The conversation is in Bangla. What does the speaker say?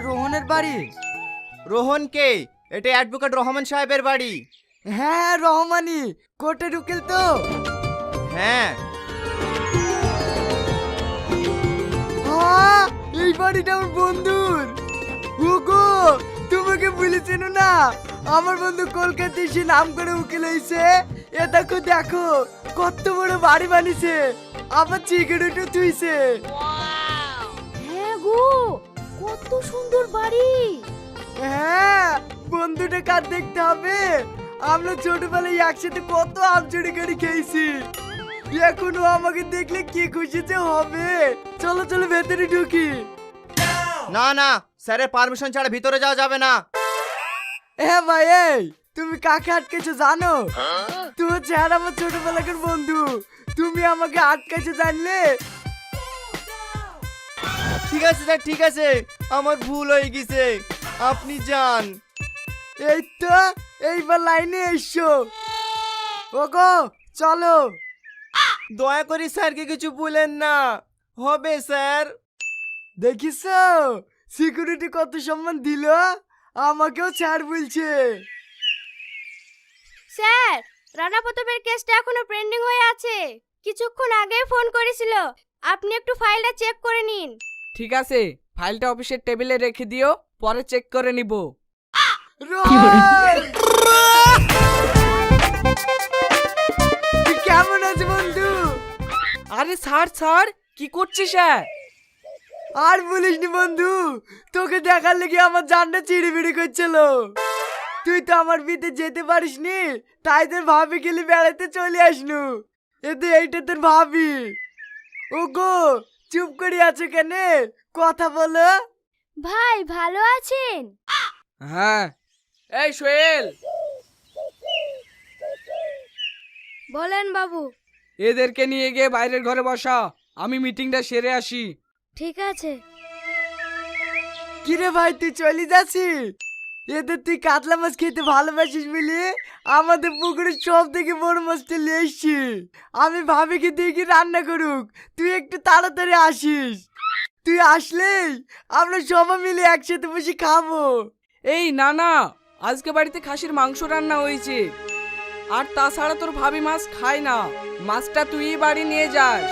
রোহনের বাড়ি? রোহন কে? এটা অ্যাডভোকেট রহমান সাহেবের বাড়ি। হ্যাঁ রহমানি, কোর্টের উকিল তো? হ্যাঁ। এই বাড়িটা আমার বন্ধুর। ওগো, তোমাকে বলেছেন না আমার বন্ধু কলকাতায় এসে নাম করে উকিল হয়েছে? এ দেখো দেখো কত বড় বাড়ি বানিয়েছে, আবার সিকিউরিটি তুইছে। হ্যাঁ গো, কত সুন্দর বাড়ি। হ্যাঁ, বন্ধুটা কার দেখতে হবে? আমরা ছোটবেলায় একসাথে কত আমচুরি করে খেয়েছি। এখনো আমাকে দেখলে কি খুশি যে হবে। চলো চলো ভেতরে ঢুকি। না না, স্যারের পারমিশন ছাড়া ভিতরে যাওয়া যাবে না। হ্যাঁ ভাই, এই তুমি কাকে আটকেছো জানো? তুমি হচ্ছে আর আমার ছোটবেলাকার বন্ধু। তুমি আমাকে আটকেছো জানলে? ঠিক আছে স্যার, ঠিক আছে, আমার ভুল হয়ে গেছে, আপনি যান। এই তো এইবার লাইনে এসো। ওগো চলো। দয়া করে স্যারকে কিছু বলেন না। হবে স্যার। দেখিস সিকিউরিটি কত সম্মান দিল, আমাকেও ছাড় বলছে। স্যার, রানা প্রতাপের কেসটা এখনো পেন্ডিং হয়ে আছে। কিছুক্ষণ আগেই ফোন করেছিল, আপনি একটু ফাইলটা চেক করে নিন। ঠিক আছে, ফাইলটা অফিসের টেবিলে রেখে দিও, পরে চেক করে নিব। রোহন! তুই কেমন আছে বন্ধু? আরে স্যার স্যার, কি করছিস? আর বলিসনি বন্ধু, তোকে দেখার লেগে আমার জানটা চিড়িবিড়ি করছিল। তুই তো আমার বিয়েতে যেতে পারিসনি, তাই তোর ভাবি গেলি বেড়াতে চলে আসনু। এতে এইটা তোর ভাবি। ওগো, চুপ করে আছো কেন? কথা বলো। ভাই ভালো আছেন? হ্যাঁ। এই সোহেল, বলেন বাবু। এদেরকে নিয়ে গিয়ে বাইরের ঘরে বসা, আমি মিটিংটা সেরে আসি। ঠিক আছে। কিরে ভাই, তুই চলে যাচ্ছিস? এদের তুই কাতলা মাছ খেতে ভালোবাসিস বলি আমাদের পুকুরে সব থেকে বড় মাছটা নিয়ে এসছি। আমি ভাবি কি তুই কি রান্না করুক, তুই একটু তাড়াতাড়ি আসিস। তুই আসলেই আমরা সবাই মিলে একসাথে বসে খাবো। এই না না, আজকে বাড়িতে খাসির মাংস রান্না হয়েছে। আর তাছাড়া তোর ভাবি মাছ খায় না, মাছটা তুই বাড়ি নিয়ে যাস।